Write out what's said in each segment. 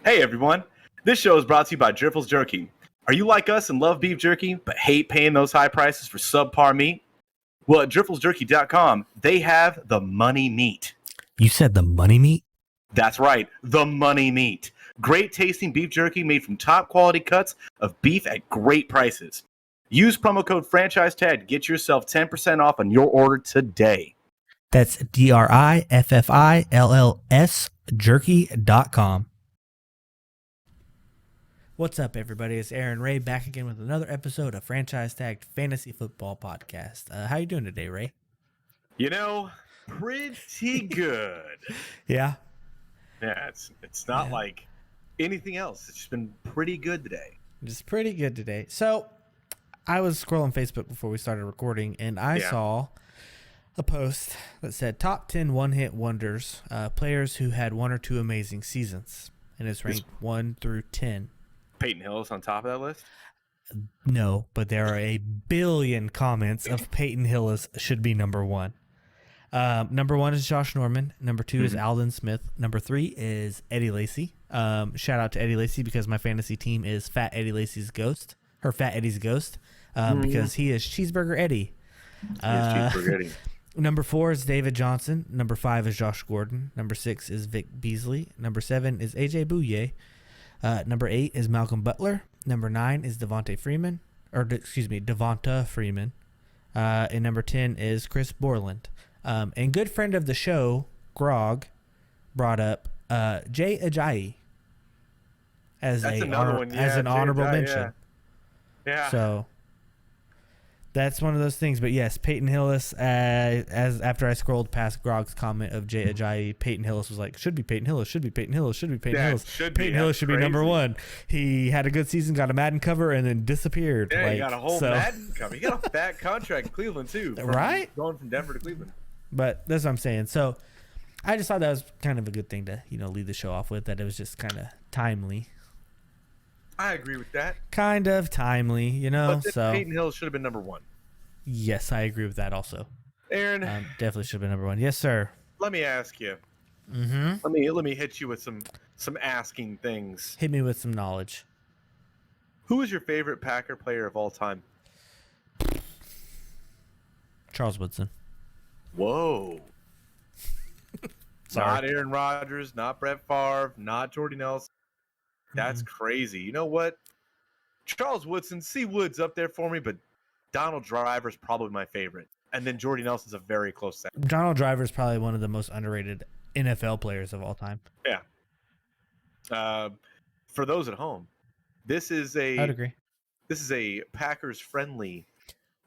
Hey everyone, this show is brought to you by Driffles Jerky. Are you like us and love beef jerky, but hate paying those high prices for subpar meat? Well, at DrifflesJerky.com, they have the money meat. You said the money meat? That's right, the money meat. Great tasting beef jerky made from top quality cuts of beef at great prices. Use promo code FranchiseTag to get yourself 10% off on your order today. That's DRIFFILLS jerky.com. What's up, everybody? It's Aaron Ray back again with another episode of Franchise Tagged Fantasy Football Podcast. How you doing today, Ray? You know, pretty good. Yeah? Yeah, it's not like anything else. It's just been pretty good today. Just pretty good today. So, I was scrolling Facebook before we started recording, and I saw a post that said top 10 one-hit wonders, players who had one or two amazing seasons, and it's ranked 1 through 10. Peyton Hillis on top of that list? No, but there are a billion comments of Peyton Hillis should be number one. Number one is Josh Norman. Number two is Aldon Smith. Number three is Eddie Lacy. Shout out to Eddie Lacy because my fantasy team is Fat Eddie's ghost, because he is Cheeseburger Eddie. Cheeseburger Eddie. Number 4 is David Johnson. Number 5 is Josh Gordon. Number 6 is Vic Beasley. Number 7 is AJ Bouye. Number 8 is Malcolm Butler. Number 9 is Devonta Freeman. And number 10 is Chris Borland. And good friend of the show, Grog, brought up Jay Ajayi as an honorable mention. Yeah. So that's one of those things. But yes, Peyton Hillis, as after I scrolled past Grog's comment of Jay Ajayi, Peyton Hillis was like, should be Peyton Hillis. Peyton Hillis should be number one. He had a good season, got a Madden cover, and then disappeared. Yeah, he got a whole Madden cover. He got a fat contract in Cleveland, too. Right? Going from Denver to Cleveland. But that's what I'm saying. So I just thought that was kind of a good thing to, lead the show off with, that it was just kind of timely. I agree with that. Kind of timely, But so Peyton Hillis should have been number one. Yes, I agree with that also. Aaron, definitely should have been number one. Yes, sir. Let me ask you. Mm-hmm. Let me hit you with some asking things. Hit me with some knowledge. Who is your favorite Packer player of all time? Charles Woodson. Whoa. Sorry. Not Aaron Rodgers, not Brett Favre, not Jordy Nelson. That's crazy. You know what? Charles Woodson, C. Wood's up there for me, but Donald Driver's probably my favorite. And then Jordy Nelson's a very close second. Donald Driver's probably one of the most underrated NFL players of all time. Yeah. For those at home, I'd agree. This is a Packers-friendly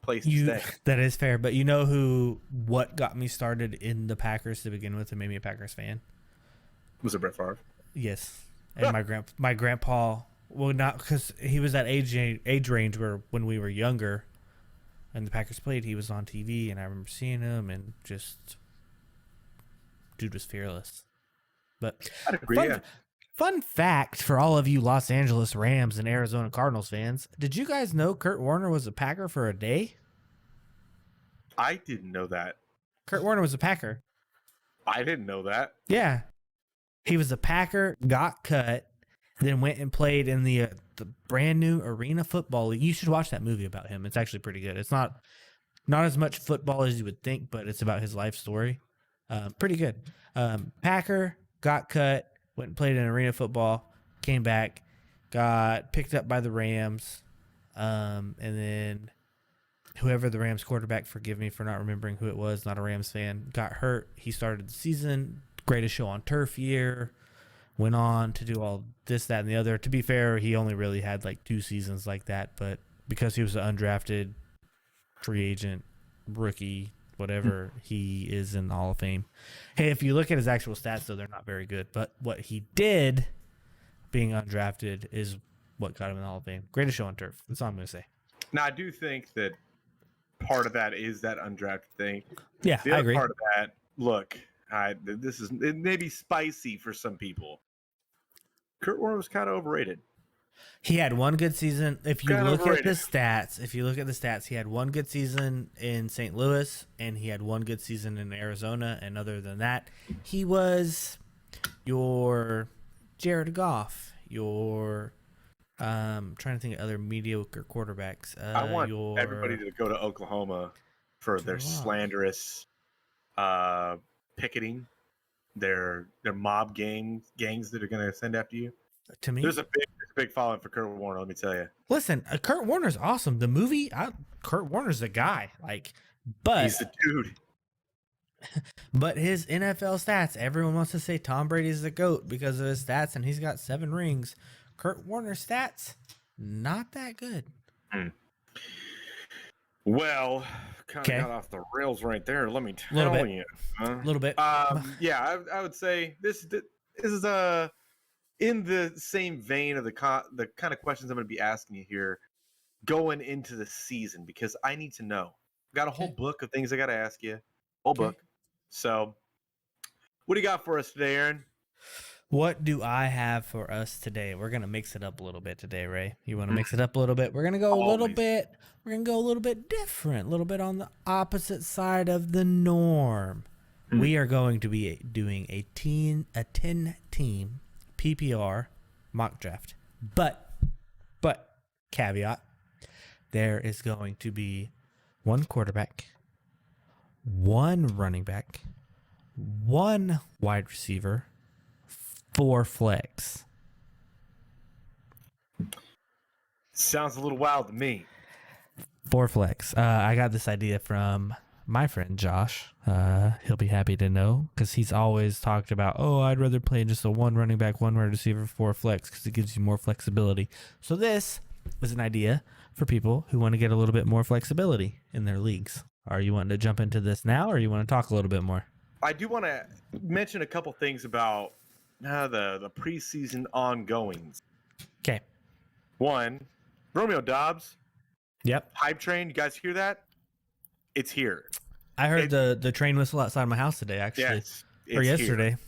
place to stay. That is fair, but what got me started in the Packers to begin with and made me a Packers fan? Was it Brett Favre? Yes. And my grandpa, well, not because he was that age range where when we were younger and the Packers played, he was on TV, and I remember seeing him, and just dude was fearless. But I'd agree, fun fact for all of you Los Angeles Rams and Arizona Cardinals fans, did you guys know Kurt Warner was a Packer for a day? I didn't know that. Kurt Warner was a Packer. I didn't know that. Yeah. He was a Packer, got cut, then went and played in the brand new Arena Football League. You should watch that movie about him. It's actually pretty good. It's not as much football as you would think, but it's about his life story. Pretty good. Packer, got cut, went and played in Arena Football, came back, got picked up by the Rams, and then whoever the Rams quarterback, forgive me for not remembering who it was, not a Rams fan, got hurt. He started the season, greatest show on turf year, went on to do all this, that, and the other. To be fair, he only really had like 2 seasons like that, but because he was an undrafted free agent, rookie, whatever, he is in the Hall of Fame. Hey, if you look at his actual stats, though, they're not very good, but what he did being undrafted is what got him in the Hall of Fame. Greatest show on turf. That's all I'm going to say. Now, I do think that part of that is that undrafted thing. Yeah, the other I agree. Part of that, look, it may be spicy for some people. Kurt Warner was kind of overrated. He had one good season. If you look at the stats, he had one good season in St. Louis, and he had one good season in Arizona. And other than that, he was your Jared Goff, your trying to think of other mediocre quarterbacks. I want Your everybody to go to Oklahoma for their slanderous picketing, their mob gangs that are going to send after you. to me. There's a big following for Kurt Warner. Let me tell you. Listen, Kurt Warner's awesome. The movie, Kurt Warner's the guy. Like, but He's the dude. But his NFL stats, everyone wants to say Tom Brady's the GOAT because of his stats, and he's got 7 rings. Kurt Warner's stats, not that good. Well, kind of got off the rails right there. Let me tell you. A little bit. Yeah, I would say this is in the same vein of the kind of questions I'm going to be asking you here going into the season, because I need to know. Got a whole book of things I got to ask you. Whole book. So, what do you got for us today, Aaron? What do I have for us today? We're going to mix it up a little bit today, Ray. You want to mix it up a little bit? We're going to go a little bit. We're going to go a little bit different, a little bit on the opposite side of the norm. We are going to be doing a 10-team PPR mock draft. But caveat, there is going to be 1 quarterback, 1 running back, 1 wide receiver, 4 flex. Sounds a little wild to me. 4 flex. I got this idea from my friend Josh. He'll be happy to know because he's always talked about, I'd rather play just a 1 running back, 1 wide receiver, 4 flex because it gives you more flexibility. So this is an idea for people who want to get a little bit more flexibility in their leagues. Are you wanting to jump into this now, or you want to talk a little bit more? I do want to mention a couple things about the preseason ongoings. Okay. 1, Romeo Dobbs. Yep. Hype train. You guys hear that? It's here. I heard the train whistle outside my house today, actually. Yes. Or yesterday. Here.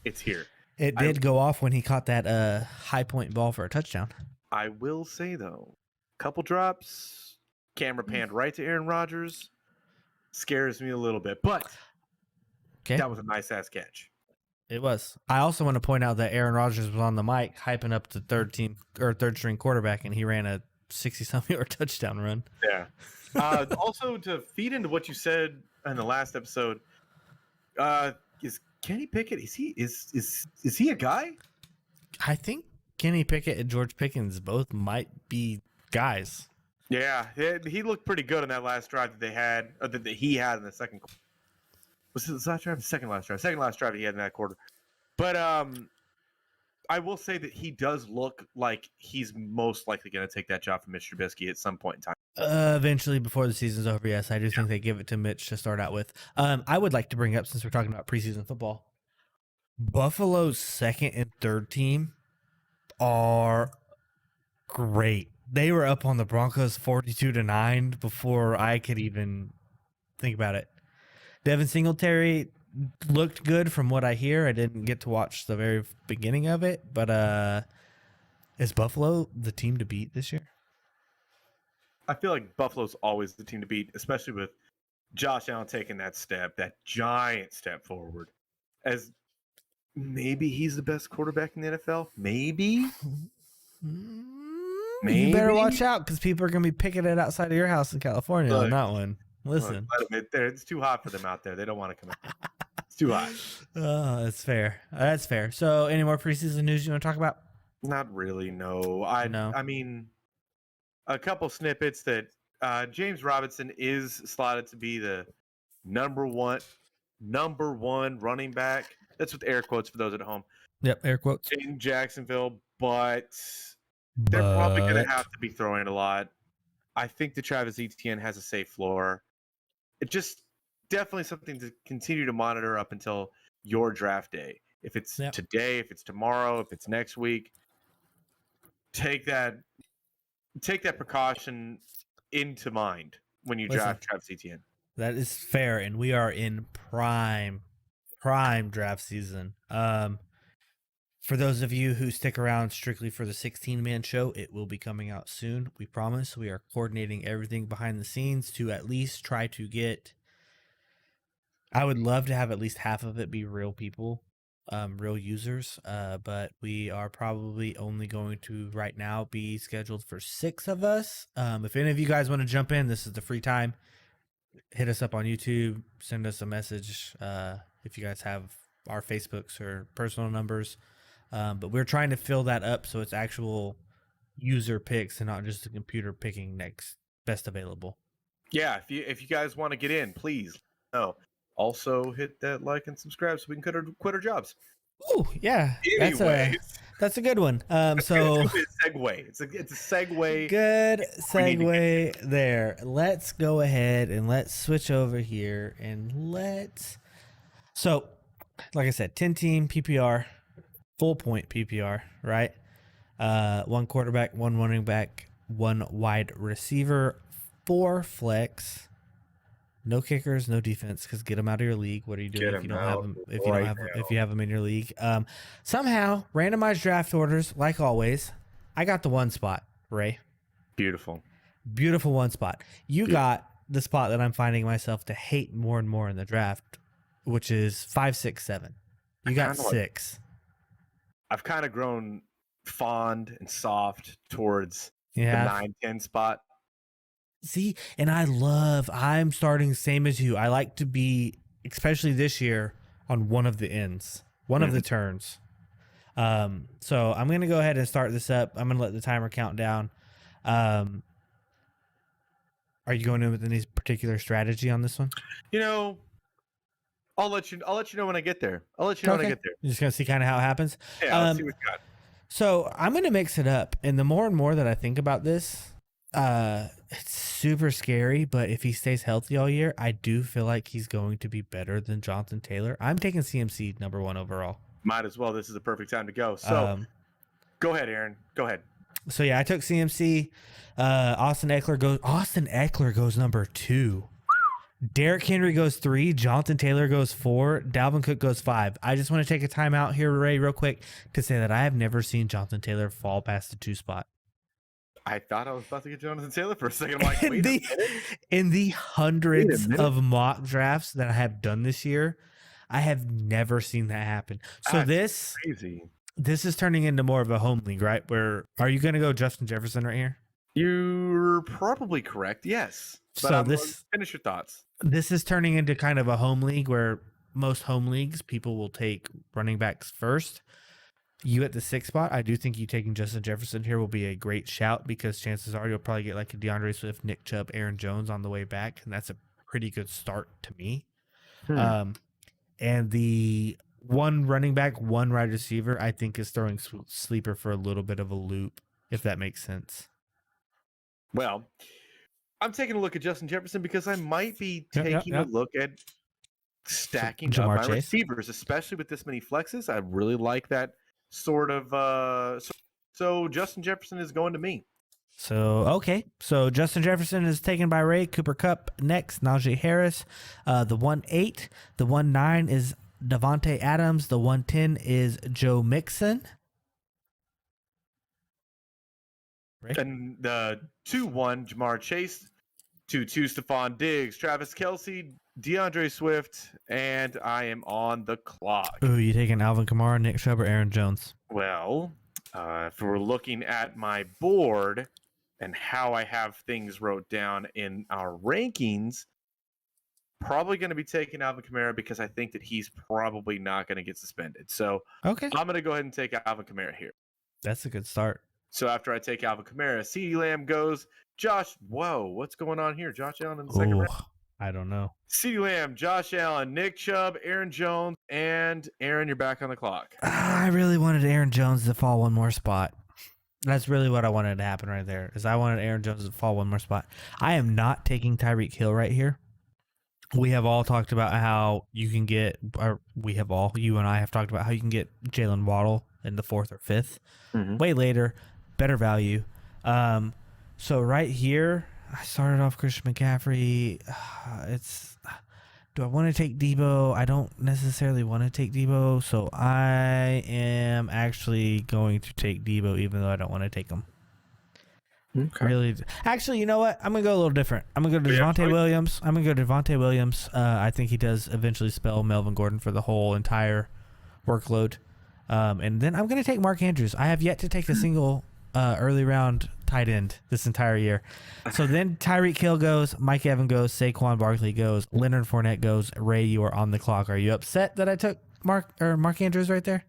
It's here. It did go off when he caught that high point ball for a touchdown. I will say, though, couple drops, camera panned right to Aaron Rodgers, scares me a little bit. But that was a nice-ass catch. It was. I also want to point out that Aaron Rodgers was on the mic hyping up the third string quarterback, and he ran a 60-something yard touchdown run. Yeah. Also, to feed into what you said in the last episode, is Kenny Pickett? Is he a guy? I think Kenny Pickett and George Pickens both might be guys. Yeah, he looked pretty good in that last drive that they had, or that he had in the second. Was it the last drive? Second last drive he had in that quarter. But I will say that he does look like he's most likely going to take that job from Mr. Trubisky at some point in time. Eventually, before the season's over, yes, I do think they give it to Mitch to start out with. I would like to bring up, since we're talking about preseason football, Buffalo's 2nd and 3rd team are great. They were up on the Broncos 42-9 before I could even think about it. Devin Singletary looked good from what I hear. I didn't get to watch the very beginning of it, but is Buffalo the team to beat this year? I feel like Buffalo's always the team to beat, especially with Josh Allen taking that giant step forward. As maybe he's the best quarterback in the NFL. Maybe. You better watch out because people are going to be picking it outside of your house in California on that one. Listen. It's too hot for them out there. They don't want to come in. It's too hot. Oh, that's fair. That's fair. So any more preseason news you want to talk about? Not really, no. I mean, a couple snippets that James Robinson is slotted to be the number one running back. That's with air quotes for those at home. Yep, air quotes. In Jacksonville, but they're probably going to have to be throwing a lot. I think the Travis Etienne has a safe floor. It just definitely something to continue to monitor up until your draft day. If it's today, if it's tomorrow, if it's next week, take that precaution into mind when you draft Travis Etienne. That is fair, and we are in prime draft season. For those of you who stick around strictly for the 16-man show, it will be coming out soon. We promise. We are coordinating everything behind the scenes to at least try to get... I would love to have at least half of it be real people real users, but we are probably only going to right now be scheduled for 6 of us. If any of you guys want to jump in, this is the free time. Hit us up on YouTube, send us a message if you guys have our Facebooks or personal numbers. But we're trying to fill that up so it's actual user picks and not just the computer picking next best available. Yeah, if you guys want to get in, please. No. Also hit that like and subscribe so we can quit our jobs. Oh yeah, Anyways, that's a good one. So it's a segue. It's a segue. Good segue there. Let's go ahead and let's switch over here and so like I said, 10-team PPR, full point PPR, right? 1 quarterback, 1 running back, 1 wide receiver, 4 flex. No kickers, no defense, because get them out of your league. What are you doing if you don't have them? If you have them in your league, somehow randomized draft orders, like always. I got the 1 spot, Ray. Beautiful 1 spot. You got the spot that I'm finding myself to hate more and more in the draft, which is 5, 6, 7. You got 6. I've kind of grown fond and soft towards the 9, 10 spot. See, and I'm starting same as you. I like to be, especially this year, on one of the ends, one of the turns. So I'm going to go ahead and start this up. I'm going to let the timer count down. Are you going in with any particular strategy on this one? I'll let you know when I get there. When I get there. You're just going to see kind of how it happens? Yeah, let's see what you got. So I'm going to mix it up. And the more and more that I think about this, it's super scary, but if he stays healthy all year, I do feel like he's going to be better than Jonathan Taylor. I'm taking CMC number 1 overall. Might as well. This is the perfect time to go. So go ahead, Aaron. Go ahead. So yeah, I took CMC. Austin Eckler goes number 2. Derrick Henry goes 3. Jonathan Taylor goes 4. Dalvin Cook goes 5. I just want to take a time out here, Ray, real quick, to say that I have never seen Jonathan Taylor fall past the 2 spot. I thought I was about to get Jonathan Taylor for a second. I'm like, wait a minute. In the hundreds of mock drafts that I have done this year, I have never seen that happen. So That's crazy. This is turning into more of a home league, right? Where are you going to go Justin Jefferson right here? You're probably correct. Yes. But so finish your thoughts. This is turning into kind of a home league where most home leagues people will take running backs first. You at the 6th spot, I do think you taking Justin Jefferson here will be a great shout because chances are you'll probably get like a DeAndre Swift, Nick Chubb, Aaron Jones on the way back, and that's a pretty good start to me. And the 1 running back, 1 wide receiver, I think is throwing Sleeper for a little bit of a loop, if that makes sense. Well, I'm taking a look at Justin Jefferson because I might be taking a look at stacking up my receivers, especially with this many flexes. I really like that sort of so Justin Jefferson is going to me. So Justin Jefferson is taken by Ray. Cooper Kupp next. Najee Harris. The 1-8. The 1-9 is Devontae Adams. The 1-10 is Joe Mixon. Ray? And the 2-1 Jamar Chase. 2-2 Stephon Diggs, Travis Kelce, DeAndre Swift, and I am on the clock. Ooh, you taking Alvin Kamara, Nick Chubb, or Aaron Jones? Well, if we're looking at my board and how I have things wrote down in our rankings, probably going to be taking Alvin Kamara because I think that he's probably not going to get suspended. So I'm going to go ahead and take Alvin Kamara here. That's a good start. So after I take Alvin Kamara, CeeDee Lamb goes. Josh, what's going on here? Josh Allen in the second round? I don't know. CeeDee Lamb, Josh Allen, Nick Chubb, Aaron Jones, and Aaron, you're back on the clock. I really wanted Aaron Jones to fall 1 more spot. That's really what I wanted to happen right there, is I wanted Aaron Jones to fall 1 more spot. I am not taking Tyreek Hill right here. We have all talked about how you can get, you and I have talked about how you can get Jalen Waddle in the 4th or 5th. Way later, better value. So right here, I started off Christian McCaffrey. Do I want to take Debo? I don't necessarily want to take Debo, so I am actually going to take Debo, even though I don't want to take him. Okay. Really, actually, you know what? I'm gonna go a little different. I'm gonna go to Javonte Williams. I think he does eventually spell Melvin Gordon for the whole entire workload. And then I'm going to take Mark Andrews. I have yet to take a single early round tight end this entire year. So then Tyreek Hill goes, Mike Evans goes, Saquon Barkley goes, Leonard Fournette goes. Ray, you are on the clock. Are you upset that I took Mark Andrews right there?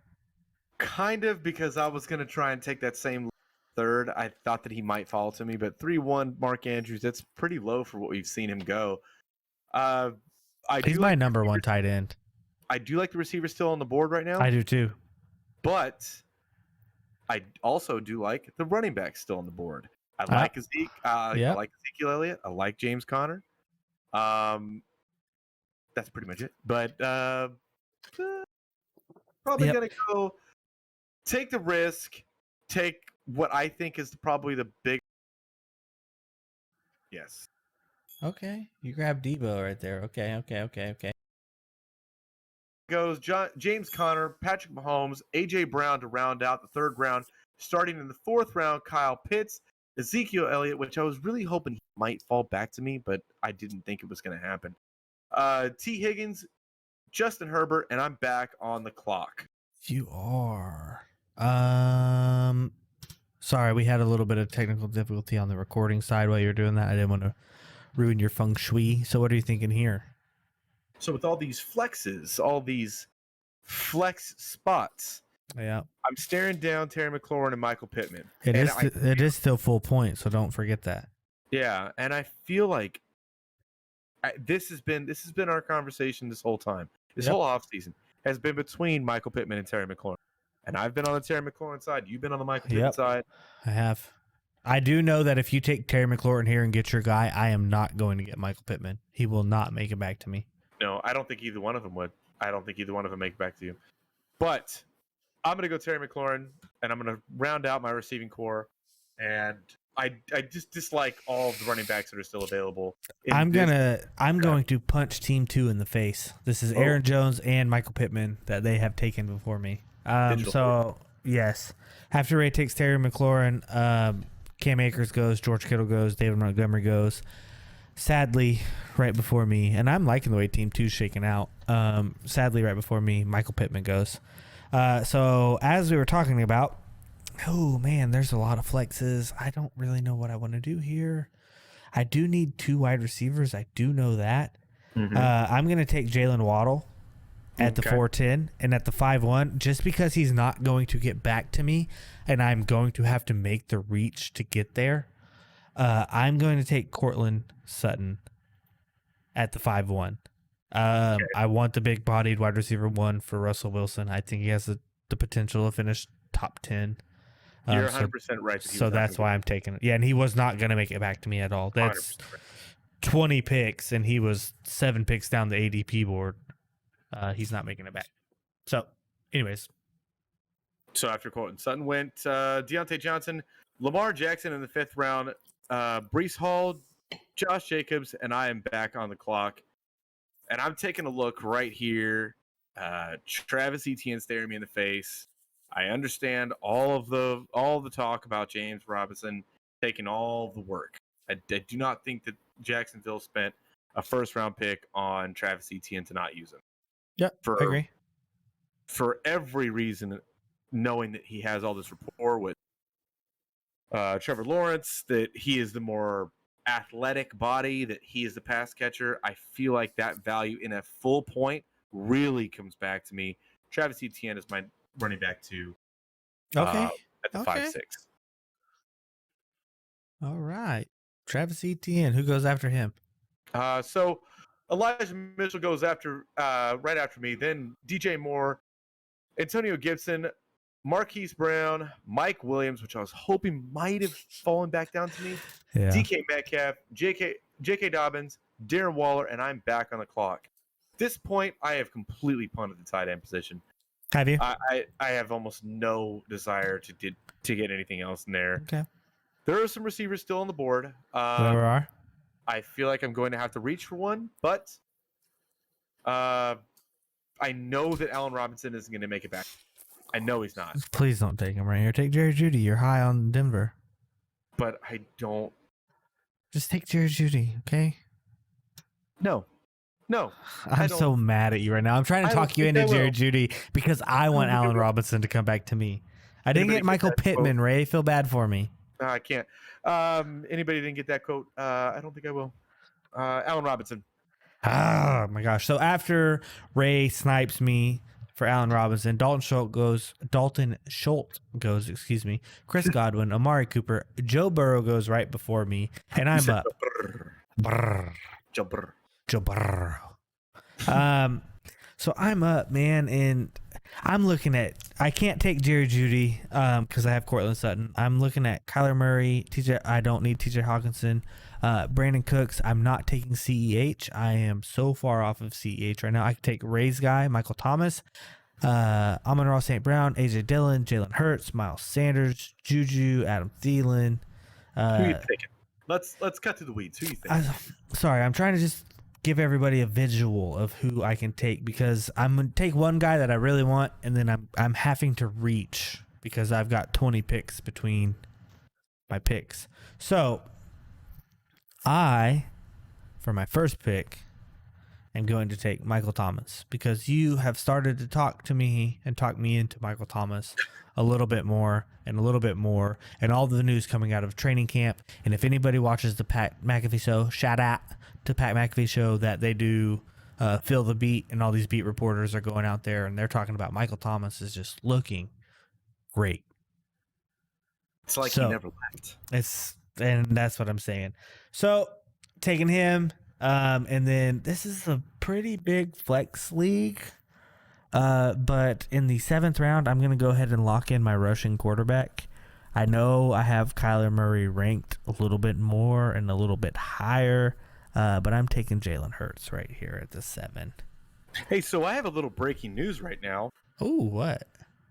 Kind of, because I was going to try and take that same third. I thought that he might fall to me, but 3-1 Mark Andrews, that's pretty low for what we've seen him go. He's my number one tight end. I do like the receiver still on the board right now. I do too. But I also do like the running back still on the board. I like Zeke. I like Ezekiel Elliott. I like James Conner. That's pretty much it. But probably going to go take the risk, take what I think is probably the big. Yes. Okay. You grab Debo right there. Okay. Goes James Conner, Patrick Mahomes, A.J. Brown to round out the third round. Starting in the fourth round, Kyle Pitts, Ezekiel Elliott, which I was really hoping he might fall back to me, but I didn't think it was going to happen. T. Higgins, Justin Herbert, and I'm back on the clock. You are. Sorry, we had a little bit of technical difficulty on the recording side while you were doing that. I didn't want to ruin your feng shui. So what are you thinking here? So with all these flexes, all these flex spots, yeah, I'm staring down Terry McLaurin and Michael Pittman. It is still full point, so don't forget that. Yeah, and I feel like this has been our conversation this whole time. This whole offseason has been between Michael Pittman and Terry McLaurin. And I've been on the Terry McLaurin side. You've been on the Michael Pittman side. I have. I do know that if you take Terry McLaurin here and get your guy, I am not going to get Michael Pittman. He will not make it back to me. No, I don't think either one of them would. I don't think either one of them make it back to you. But I'm going to go Terry McLaurin, and I'm going to round out my receiving core. And I just dislike all of the running backs that are still available. I'm going to punch Team 2 in the face. This is Aaron Jones and Michael Pittman that they have taken before me. So, yes. After Ray takes Terry McLaurin, Cam Akers goes, George Kittle goes, David Montgomery goes. Sadly, right before me, and I'm liking the way Team 2 is shaking out. Sadly, right before me, Michael Pittman goes. So, as we were talking about, oh, man, there's a lot of flexes. I don't really know what I want to do here. I do need 2 wide receivers. I do know that. Mm-hmm. I'm going to take Jalen Waddle at the 4-10 and at the 5-1 just because he's not going to get back to me and I'm going to have to make the reach to get there. I'm going to take Cortland Sutton at the 5-1. I want the big-bodied wide receiver 1 for Russell Wilson. I think he has the potential to finish top 10. You're 100% right. So that's why I'm taking it. Yeah, and he was not going to make it back to me at all. That's 20 picks, and he was 7 picks down the ADP board. He's not making it back. So, anyways. So after Cortland Sutton went, Deontay Johnson, Lamar Jackson in the 5th round, Breece Hall, Josh Jacobs, and I am back on the clock. And I'm taking a look right here. Travis Etienne staring me in the face. I understand all of the talk about James Robinson taking all the work. I do not think that Jacksonville spent a 1st-round pick on Travis Etienne to not use him. Yeah, I agree. For every reason, knowing that he has all this rapport with Trevor Lawrence, that he is the more athletic body, that he is the pass catcher, I feel like that value in a full point really comes back to me. Travis Etienne is my running back 2 at the 5-6. All right. Travis Etienne. Who goes after him? So Elijah Mitchell goes after right after me. Then DJ Moore, Antonio Gibson, Marquise Brown, Mike Williams, which I was hoping might have fallen back down to me. Yeah. DK Metcalf, J.K. Dobbins, Darren Waller, and I'm back on the clock. At this point, I have completely punted the tight end position. Have you? I have almost no desire to get anything else in there. Okay. There are some receivers still on the board. There are. I feel like I'm going to have to reach for one, but I know that Allen Robinson isn't going to make it back. I know he's not. Please don't take him right here. Take Jerry Jeudy. You're high on Denver. But I don't. Just take Jerry Jeudy, okay? No. No, I'm so mad at you right now. I'm trying to I don't talk you think into I will. Jerry Judy because I want don't think I Allen will. Robinson to come back to me. I didn't Anybody get get Michael that quote? Pittman, Ray. Feel bad for me. No, I can't. Anybody didn't get that quote? I don't think I will. Allen Robinson. Oh my gosh. So after Ray snipes me for Allen Robinson, Dalton Schultz goes, excuse me, Chris Godwin, Amari Cooper, Joe Burrow goes right before me, and You I'm said up. brr, Brrr, jumper. Joe Burrow. So I'm up, man, and I'm looking at. I can't take Jerry Judy because I have Cortland Sutton. I'm looking at Kyler Murray, TJ. I don't need TJ Hawkinson. Brandon Cooks. I'm not taking CEH. I am so far off of CEH right now. I could take Ray's guy, Michael Thomas, Amon-Ra St. Brown, AJ Dillon, Jalen Hurts, Miles Sanders, Juju, Adam Thielen. Who you taking? Let's cut to the weeds. Who you think? Sorry, I'm trying to just give everybody a visual of who I can take because I'm gonna take one guy that I really want, and then I'm having to reach because I've got 20 picks between my picks. So for my first pick, am going to take Michael Thomas because you have started to talk to me and talk me into Michael Thomas a little bit more and a little bit more, and all the news coming out of training camp. And if anybody watches the Pat McAfee show, shout out to Pat McAfee show that they do Feel the Beat, and all these beat reporters are going out there and they're talking about Michael Thomas is just looking great. It's like he never left. And that's what I'm saying. So taking him, and then this is a pretty big flex league. But in the 7th round, I'm going to go ahead and lock in my rushing quarterback. I know I have Kyler Murray ranked a little bit more and a little bit higher, but I'm taking Jalen Hurts right here at the 7. Hey, so I have a little breaking news right now. Oh, what?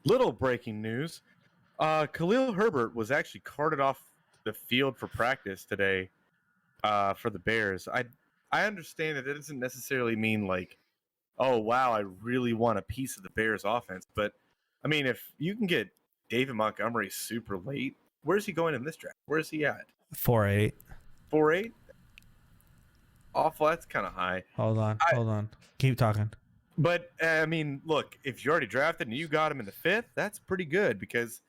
Little breaking news. Khalil Herbert was actually carted off the field for practice today for the Bears. I understand that it doesn't necessarily mean like, oh, wow, I really want a piece of the Bears offense. But, I mean, if you can get David Montgomery super late, where's he going in this draft? Where is he at? 4-8. 4-8? Awful. That's kind of high. Hold on. Keep talking. But, I mean, look, if you already drafted and you got him in the 5th, that's pretty good because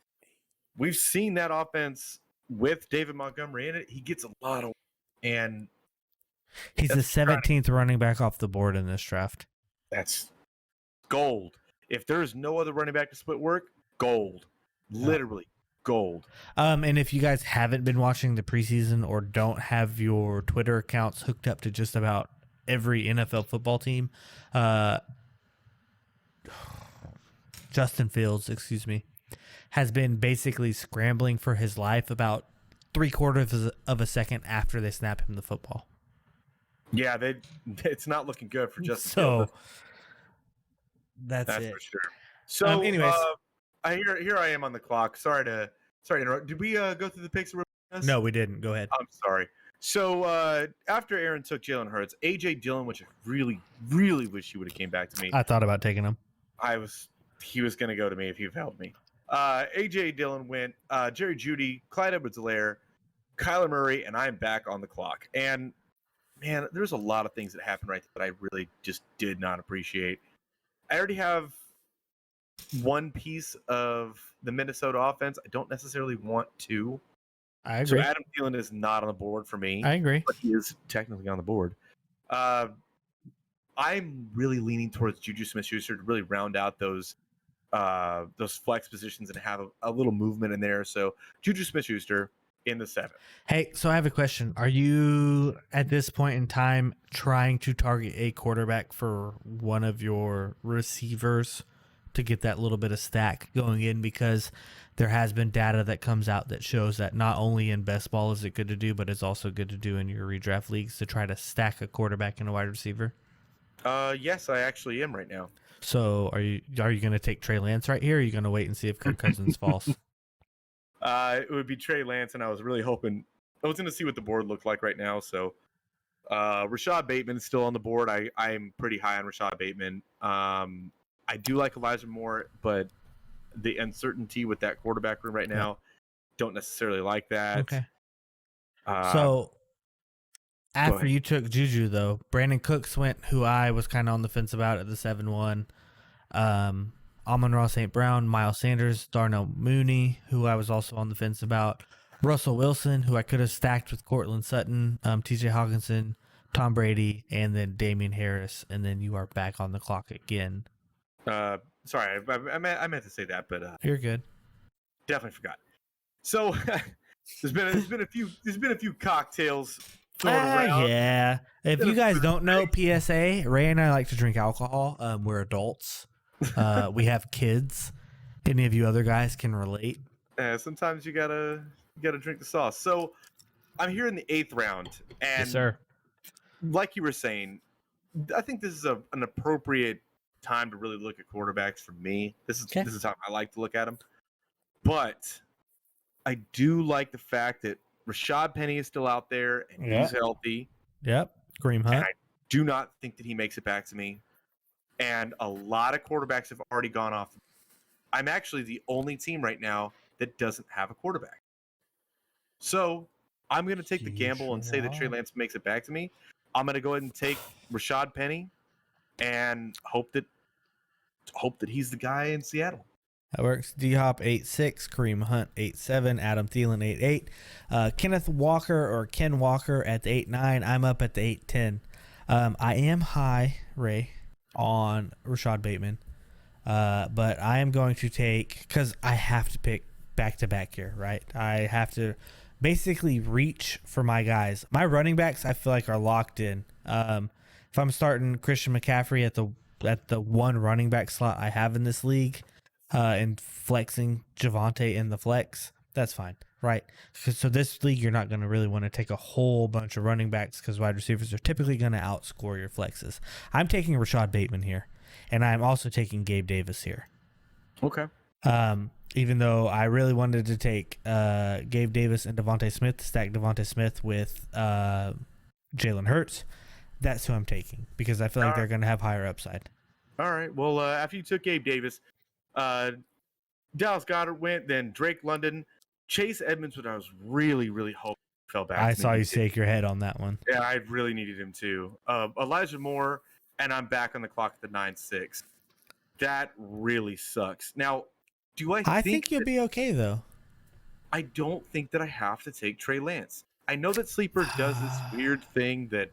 we've seen that offense with David Montgomery in it. He gets a lot of – and he's the 17th running back off the board in this draft. That's gold. If there's no other running back to split work, gold. Literally gold. And if you guys haven't been watching the preseason or don't have your Twitter accounts hooked up to just about every NFL football team, Justin Fields, has been basically scrambling for his life about 3/4 of a second after they snap him the football. Yeah, it's not looking good for Justin So Fields. that's it. for sure. So, anyways, here I am on the clock. Sorry to interrupt. Did we go through the picks? No, we didn't. Go ahead. I'm sorry. So after Aaron took Jalen Hurts, AJ Dillon, which I really, really wish he would have came back to me. I thought about taking him. He was going to go to me if you've helped me. AJ Dillon went. Jerry Jeudy, Clyde Edwards-Helaire, Kyler Murray, and I'm back on the clock. And man, there's a lot of things that happened right there that I really just did not appreciate. I already have one piece of the Minnesota offense. I don't necessarily want two. I agree. So Adam Thielen is not on the board for me. I agree. But he is technically on the board. I'm really leaning towards Juju Smith-Schuster to really round out those flex positions and have a little movement in there. So Juju Smith-Schuster in the 7th. Hey, so I have a question. Are you at this point in time trying to target a quarterback for one of your receivers to get that little bit of stack going in? Because there has been data that comes out that shows that not only in best ball is it good to do, but it's also good to do in your redraft leagues to try to stack a quarterback and a wide receiver. Yes, I actually am right now. So are you going to take Trey Lance right here? Or are you going to wait and see if Kirk Cousins falls? It would be Trey Lance, and I was really hoping I was going to see what the board looked like right now. So Rashad Bateman is still on the board. I'm pretty high on Rashad Bateman. I do like Elijah Moore, but the uncertainty with that quarterback room right now, don't necessarily like that. Okay. So After you took Juju, though, Brandon Cooks went, who I was kind of on the fence about at the 7-1. Amon-Ra St. Brown, Miles Sanders, Darnell Mooney, who I was also on the fence about. Russell Wilson, who I could have stacked with Cortland Sutton, TJ Hawkinson, Tom Brady, and then Damian Harris. And then you are back on the clock again. Sorry, I meant to say that, but you're good. Definitely forgot. So there's been a few cocktails thrown around. Yeah. If you guys don't know, PSA, Ray and I like to drink alcohol. We're adults. We have kids. Any of you other guys can relate. Sometimes you gotta drink the sauce. So I'm here in the 8th round, and yes, sir. Like you were saying, I think this is an appropriate time to really look at quarterbacks for me. This is how I like to look at them. But I do like the fact that Rashad Penny is still out there and he's healthy. Yep. Kareem Hunt. And I do not think that he makes it back to me. And a lot of quarterbacks have already gone off. I'm actually the only team right now that doesn't have a quarterback. So I'm going to take the gamble and say that Trey Lance makes it back to me. I'm going to go ahead and take Rashad Penny and hope that he's the guy in Seattle. That works. D-Hop 8-6, Kareem Hunt 8-7, Adam Thielen 8-8, Kenneth Walker or Ken Walker at the 8-9. I'm up at the 8-10. I am high, Ray, on Rashad Bateman, but I am going to take, because I have to pick back-to-back here, right? I have to basically reach for my guys. My running backs, I feel like, are locked in. If I'm starting Christian McCaffrey at the one running back slot I have in this league, and flexing Javonte in the flex, that's fine, right? So this league, you're not going to really want to take a whole bunch of running backs because wide receivers are typically going to outscore your flexes. I'm taking Rashad Bateman here, and I'm also taking Gabe Davis here. Okay. Even though I really wanted to take Gabe Davis and Devontae Smith, stack Devontae Smith with Jalen Hurts, that's who I'm taking because I feel like they're going to have higher upside. All right. Well, after you took Gabe Davis, Dallas Goedert went, then Drake London, Chase Edmonds, which I was really, really hoping fell back. I saw you shake your head on that one. Yeah, I really needed him too. Elijah Moore, and I'm back on the clock at the 9-6. That really sucks. Now, I think you'll be okay though. I don't think that I have to take Trey Lance. I know that Sleeper does this weird thing that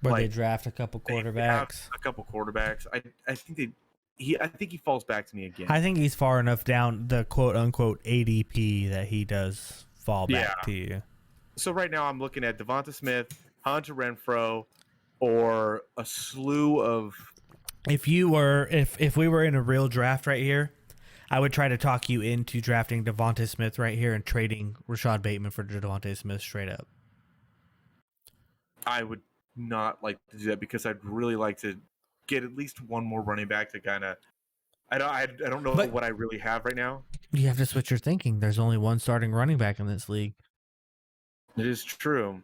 where they draft a couple quarterbacks. I think he falls back to me again. I think he's far enough down the quote unquote ADP that he does fall back to you. So right now I'm looking at Devonta Smith, Hunter Renfrow, or a slew of. If we were in a real draft right here, I would try to talk you into drafting Devonta Smith right here and trading Rashad Bateman for Devonta Smith straight up. I would not like to do that because I'd really like to get at least one more running back to kind of. I don't know what I really have right now. You have to switch your thinking. There's only one starting running back in this league. It is true.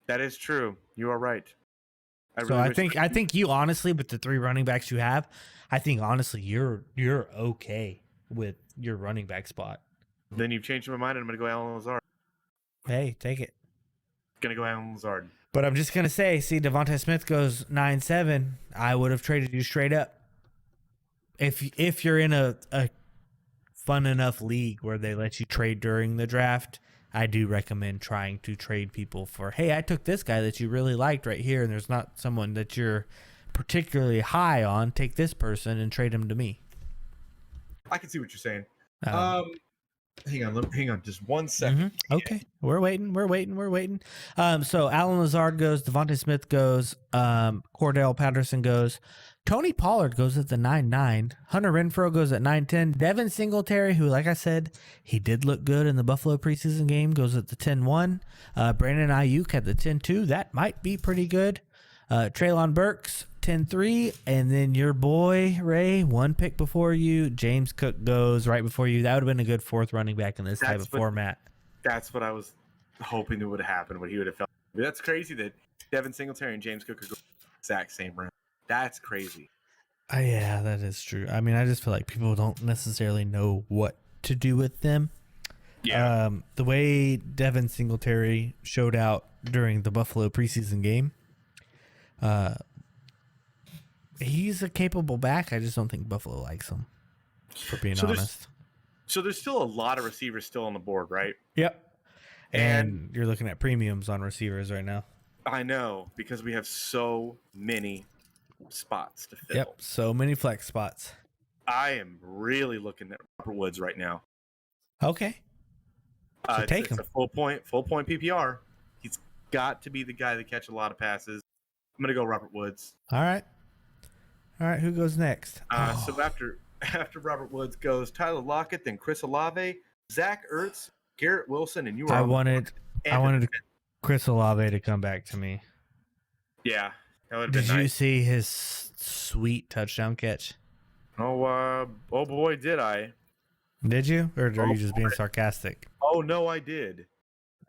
That is true. You are right. I think you honestly, with the 3 running backs you have, I think honestly you're okay with your running back spot. Then you've changed my mind, and I'm gonna go Allen Lazard. Hey, take it. Gonna go Allen Lazard. But I'm just gonna say, see, Devonta Smith goes 9-7. I would have traded you straight up. If you're in a fun enough league where they let you trade during the draft, I do recommend trying to trade people for, hey, I took this guy that you really liked right here, and there's not someone that you're particularly high on. Take this person and trade him to me. I can see what you're saying. Hang on, just 1 second. Mm-hmm. Okay, we're waiting. So Allen Lazard goes, Devonta Smith goes, Cordell Patterson goes, Tony Pollard goes at the 9-9, Hunter Renfrow goes at 9-10, Devin Singletary, who, like I said, he did look good in the Buffalo preseason game, goes at the 10-1, Brandon Ayuk at the 10-2, that might be pretty good, Treylon Burks 10-3, and then your boy Ray, 1 pick before you, James Cook goes right before you. That would have been a good 4th running back in this type of format. That's what I was hoping that would have happened, what he would have felt. That's crazy that Devin Singletary and James Cook are going the exact same round. That's crazy. Yeah, that is true. I mean, I just feel like people don't necessarily know what to do with them. Yeah. The way Devin Singletary showed out during the Buffalo preseason game, he's a capable back. I just don't think Buffalo likes him, for being honest. So there's still a lot of receivers still on the board, right? Yep. And And you're looking at premiums on receivers right now. I know, because we have so many spots to fill. Yep. So many flex spots. I am really looking at Robert Woods right now. Okay. So take him. It's a full point PPR. He's got to be the guy that catch a lot of passes. I'm gonna go Robert Woods. All right. Who goes next? So after Robert Woods goes Tyler Lockett, then Chris Olave, Zach Ertz, Garrett Wilson, and you. I wanted Chris Olave to come back to me. Yeah, that would have been nice. Did you see his sweet touchdown catch? Oh boy, did I. Did you? Or are you just being sarcastic? Oh, no, I did.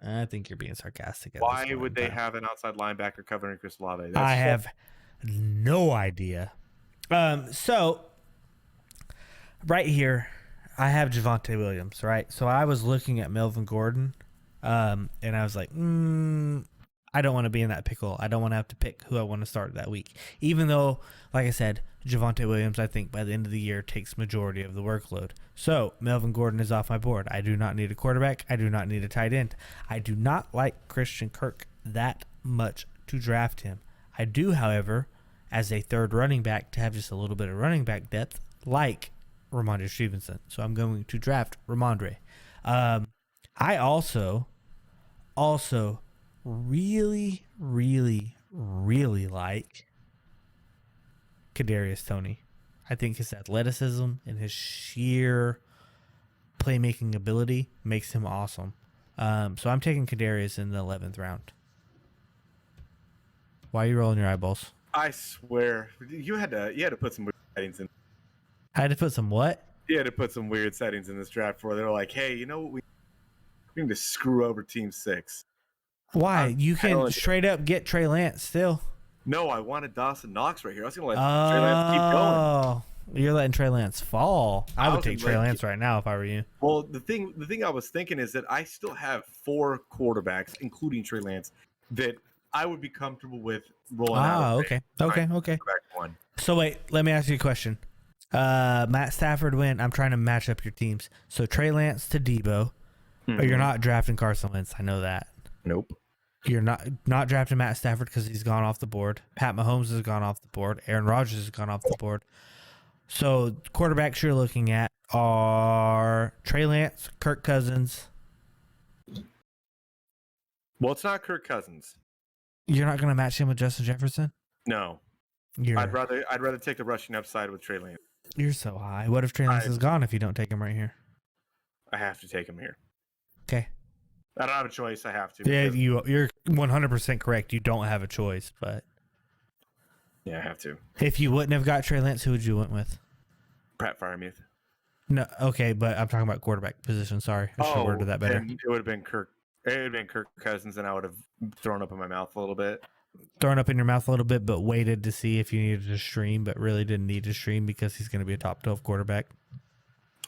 I think you're being sarcastic. Why would they have an outside linebacker covering Chris Olave? I have no idea. So, right here, I have Javonte Williams, right? So I was looking at Melvin Gordon, and I was like, I don't want to be in that pickle. I don't want to have to pick who I want to start that week. Even though, like I said, Javonte Williams, I think by the end of the year, takes majority of the workload. So Melvin Gordon is off my board. I do not need a quarterback. I do not need a tight end. I do not like Christian Kirk that much to draft him. I do, however, as a third running back, to have just a little bit of running back depth, like Ramondre Stevenson. So I'm going to draft Ramondre. I also really, really, really like Kadarius Toney. I think his athleticism and his sheer playmaking ability makes him awesome. So I'm taking Kadarius in the 11th round. Why are you rolling your eyeballs? I swear, you had to put some weird settings in. I had to put some what? You had to put some weird settings in this draft where they're like, hey, you know what? We need to screw over Team 6. Why? You can straight up get Trey Lance still. No, I wanted Dawson Knox right here. I was going to let Trey Lance keep going. Oh, you're letting Trey Lance fall. I would take Trey Lance right now if I were you. Well, the thing I was thinking is that I still have 4 quarterbacks, including Trey Lance, that I would be comfortable with rolling out. Okay. One. So wait, let me ask you a question. Matt Stafford win. I'm trying to match up your teams. So Trey Lance to Debo. Mm-hmm. You're not drafting Carson Wentz. I know that. Nope. You're not drafting Matt Stafford because he's gone off the board. Pat Mahomes has gone off the board. Aaron Rodgers has gone off the board. So quarterbacks you're looking at are Trey Lance, Kirk Cousins. Well, it's not Kirk Cousins. You're not going to match him with Justin Jefferson? No. I'd rather take the rushing upside with Trey Lance. You're so high. What if Trey Lance is gone if you don't take him right here? I have to take him here. Okay. I don't have a choice. I have to. Yeah, you're 100% correct. You don't have a choice, but yeah, I have to. If you wouldn't have got Trey Lance, who would you went with? Pat Freiermuth. No, okay, but I'm talking about quarterback position. Sorry, I should have worded that better. It would have been Kirk. It would have been Kirk Cousins, and I would have thrown up in my mouth a little bit. Thrown up in your mouth a little bit, but waited to see if you needed to stream, but really didn't need to stream because he's going to be a top 12 quarterback.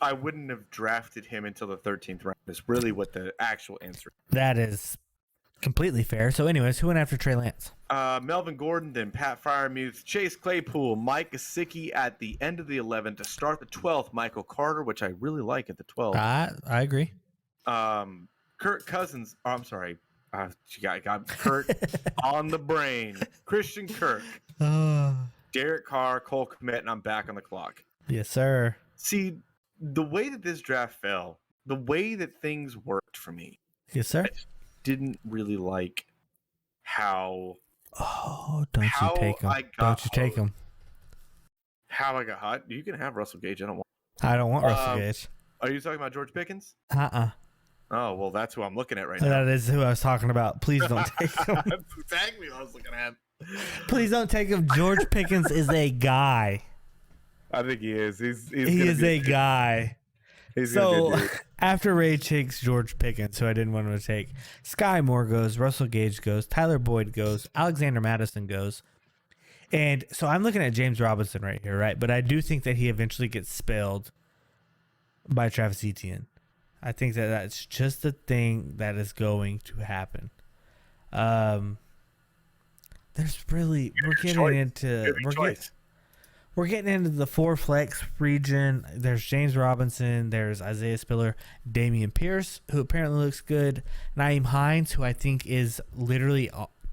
I wouldn't have drafted him until the 13th round. Is really what the actual answer is. That is completely fair. So, anyways, who went after Trey Lance? Melvin Gordon, then Pat Freiermuth, Chase Claypool, Mike Gesicki at the end of the 11th. To start the 12th, Michael Carter, which I really like at the 12th. I agree. Kirk Cousins. Oh, I'm sorry. Got Kirk on the brain. Christian Kirk. Derek Carr, Cole Kmet, and I'm back on the clock. Yes, sir. See, the way that this draft fell, the way that things worked for me. Yes, sir. I didn't really like how. Oh, don't you take him. Don't you take him. How I got hot. You can have Russell Gage. I don't want Russell Gage. Are you talking about George Pickens? Oh, well, that's who I'm looking at right now. That is who I was talking about. Please don't take him. That's exactly what I was looking at. Please don't take him. George Pickens is a guy. I think he is. He is a guy. So after Ray takes George Pickens, who I didn't want him to take, Sky Moore goes, Russell Gage goes, Tyler Boyd goes, Alexander Madison goes. And so I'm looking at James Robinson right here, right? But I do think that he eventually gets spelled by Travis Etienne. I think that that's just the thing that is going to happen. There's really we're getting into the 4 flex region. There's James Robinson, there's Isaiah Spiller, Damian Pierce, who apparently looks good, Naeem Hines, who I think is literally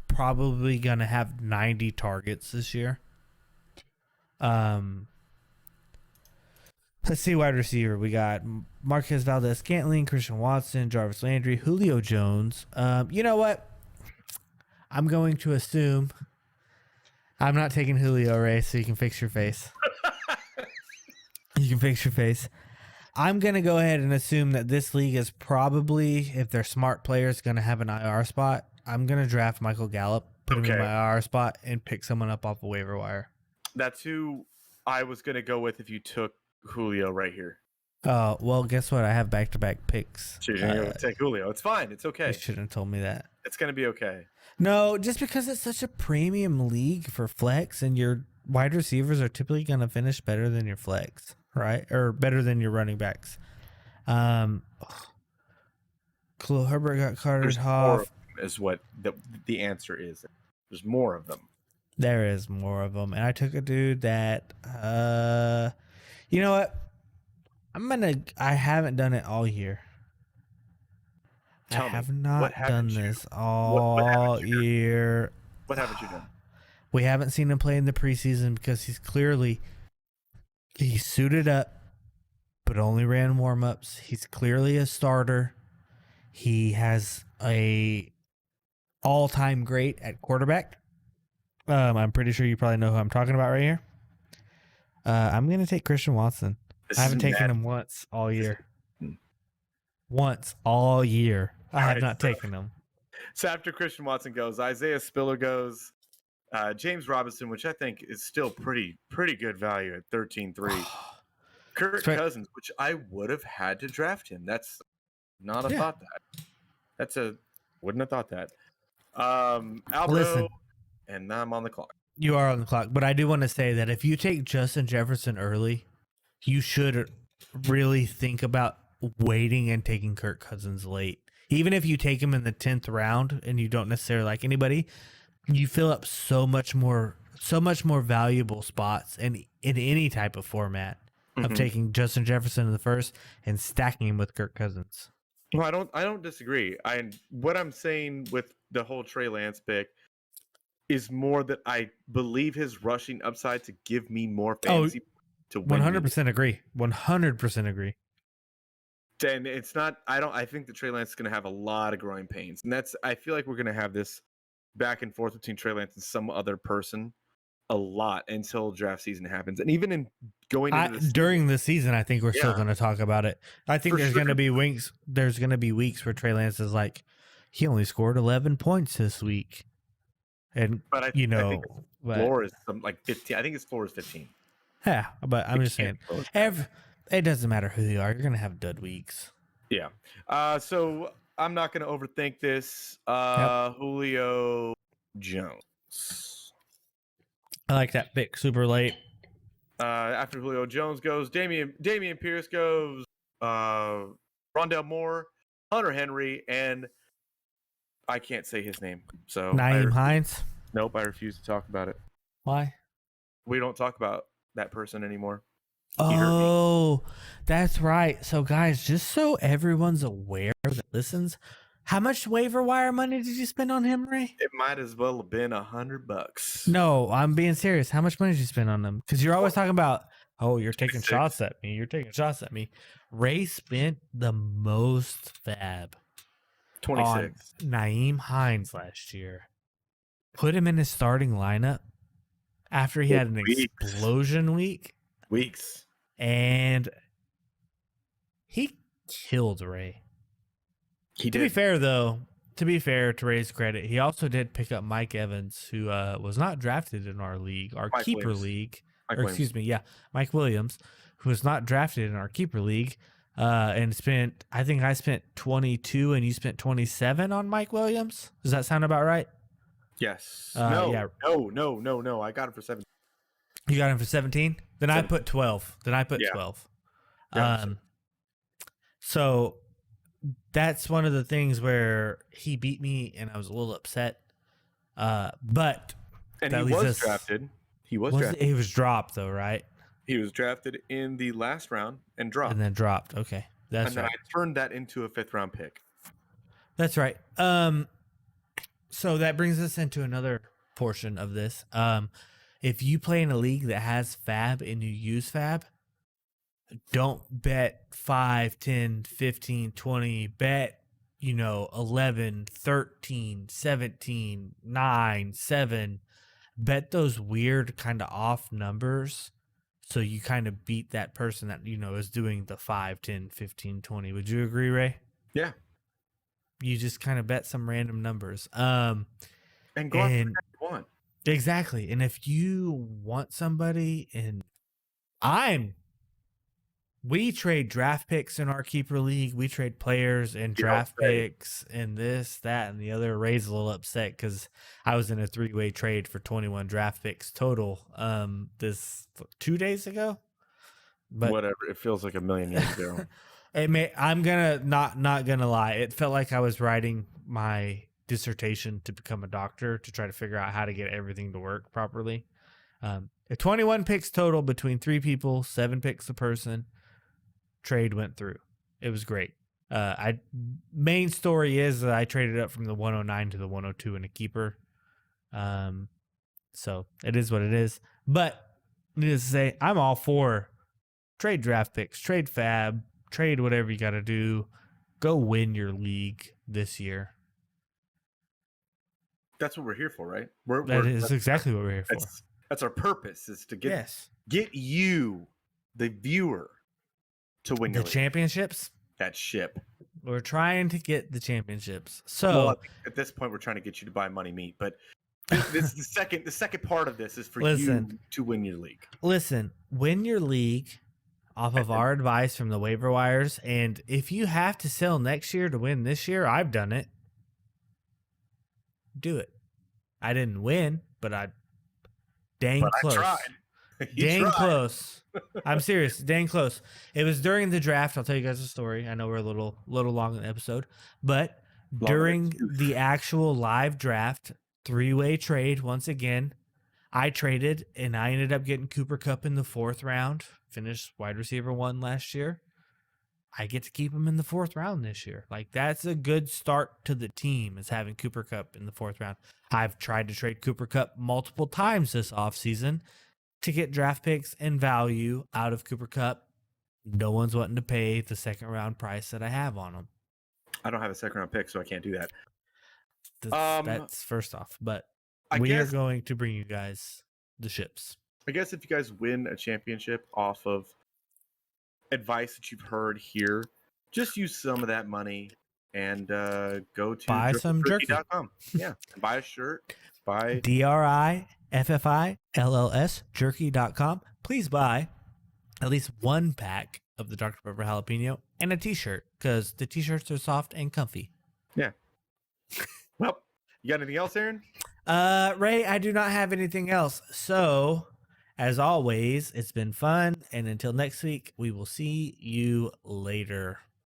probably gonna have 90 targets this year. Let's see, wide receiver. We got Marquez Valdez-Scantling, Christian Watson, Jarvis Landry, Julio Jones. You know what? I'm going to assume I'm not taking Julio, Ray, so you can fix your face. You can fix your face. I'm going to go ahead and assume that this league is probably, if they're smart players, going to have an IR spot. I'm going to draft Michael Gallup, put him in my IR spot, and pick someone up off a waiver wire. That's who I was going to go with if you took Julio right here. Oh, well, guess what? I have back-to-back picks. So you're going to take Julio. It's fine. It's okay. You shouldn't have told me that. It's going to be okay. No, just because it's such a premium league for flex, and your wide receivers are typically going to finish better than your flex, right? Or better than your running backs. Khalil Herbert got Carter Hoff. Is what the answer is. There's more of them. There is more of them. And I took a dude that, you know what? I haven't done it all year. Tell I have me, not done this all year. What haven't you done? We haven't seen him play in the preseason because he's suited up, but only ran warm-ups. He's clearly a starter. He has a all-time great at quarterback. I'm pretty sure you probably know who I'm talking about right here. I'm going to take Christian Watson. I haven't taken him once all year. Once all year. I have not taken him. So after Christian Watson goes, Isaiah Spiller goes, James Robinson, which I think is still pretty good value at 13-3. Kirk Cousins, which I would have had to draft him. That's not a thought that. Wouldn't have thought that. Alberto, and now I'm on the clock. You are on the clock, but I do want to say that if you take Justin Jefferson early, you should really think about waiting and taking Kirk Cousins late. Even if you take him in the 10th round and you don't necessarily like anybody, you fill up so much more valuable spots in any type of format of taking Justin Jefferson in the first and stacking him with Kirk Cousins. Well, I don't disagree. What I'm saying with the whole Trey Lance pick is more that I believe his rushing upside to give me more fantasy to win. 100% agree. 100% agree. And it's not. I think that Trey Lance is going to have a lot of growing pains, and I feel like we're going to have this back and forth between Trey Lance and some other person a lot until draft season happens, and even in going into during the season, I think we're still going to talk about it. I think there's going to be weeks. There's going to be weeks where Trey Lance is like, he only scored 11 points this week, and I think his floor is like 15. I think his floor is 15. Yeah, but I'm just saying, it doesn't matter who you are. You're going to have dud weeks. Yeah. So I'm not going to overthink this. Julio Jones. I like that pick. Super late. After Julio Jones goes, Damian Pierce goes, Rondell Moore, Hunter Henry, and I can't say his name. So Naeem Hines? Nope, I refuse to talk about it. Why? We don't talk about that person anymore. Oh, that's right. So, guys, just so everyone's aware that listens, how much waiver wire money did you spend on him, Ray? It might as well have been $100. No, I'm being serious. How much money did you spend on them? Because you're always talking about, you're taking shots at me. You're taking shots at me. Ray spent the most fab 26 on Naeem Hines last year. Put him in his starting lineup after he had an explosion weeks. And he killed Ray. He did. To be fair, though, to Ray's credit, he also did pick up Mike Evans, who was not drafted in our league, keeper league. Mike Williams, who was not drafted in our keeper league, and I think I spent 22 and you spent 27 on Mike Williams. Does that sound about right? Yes. No. I got him for 17. You got him for 17? Then I put 12. 12. So that's one of the things where he beat me and I was a little upset. But And that he leaves was us- drafted. He was drafted. he was dropped though, right? He was drafted in the last round and dropped. And then dropped. Okay. That's and then right. I turned that into a 5th round pick. That's right. So that brings us into another portion of this. If you play in a league that has Fab and you use Fab, don't bet 5, 10, 15, 20. Bet, 11, 13, 17, 9, 7. Bet those weird kind of off numbers so you kind of beat that person that, is doing the 5, 10, 15, 20. Would you agree, Ray? Yeah. You just kind of bet some random numbers. And go after the guy you want. Exactly. And if you want somebody, and we trade draft picks in our keeper league. We trade players and draft picks and this, that, and the other. Ray's a little upset because I was in a 3-way trade for 21 draft picks total this 2 days ago. But whatever. It feels like a million years ago. I'm not gonna lie. It felt like I was writing my dissertation to become a doctor to try to figure out how to get everything to work properly. 21 picks total between 3 people, 7 picks a person. Trade went through. It was great. Main story is that I traded up from the 109 to the 102 in a keeper. So it is what it is. But needless to say, I'm all for trade draft picks, trade Fab, trade whatever you got to do. Go win your league this year. That's what we're here for, right? That is exactly what we're here for. That's our purpose, is to get you, the viewer, to win the your league. Championships. That ship. We're trying to get the championships. So well, at this point, we're trying to get you to buy money meat. But this the second part of this is for you to win your league. Listen, win your league off of our advice from the waiver wires. And if you have to sell next year to win this year, I've done it. Do it. I didn't win, but I close. I tried. Dang close. I'm serious. Dang close. It was during the draft. I'll tell you guys a story. I know we're a little long in the episode, but during the actual live draft, 3-way trade, once again, I traded and I ended up getting Cooper Kupp in the 4th round. Finished wide receiver 1 last year. I get to keep him in the 4th round this year. Like, that's a good start to the team, is having Cooper Kupp in the 4th round. I've tried to trade Cooper Kupp multiple times this offseason to get draft picks and value out of Cooper Kupp. No one's wanting to pay the 2nd round price that I have on him. I don't have a 2nd round pick, so I can't do that. That's first off. But we are going to bring you guys the ships. I guess if you guys win a championship off of advice that you've heard here, just use some of that money and go to buy some jerky.com. Yeah, buy a shirt. Buy DRIFFILLS jerky.com. Please buy at least 1 pack of the Dr. Pepper jalapeno and a t-shirt, because the t-shirts are soft and comfy. Yeah. Well, you got anything else, Aaron? Ray, I do not have anything else. So, as always, it's been fun, and until next week, we will see you later.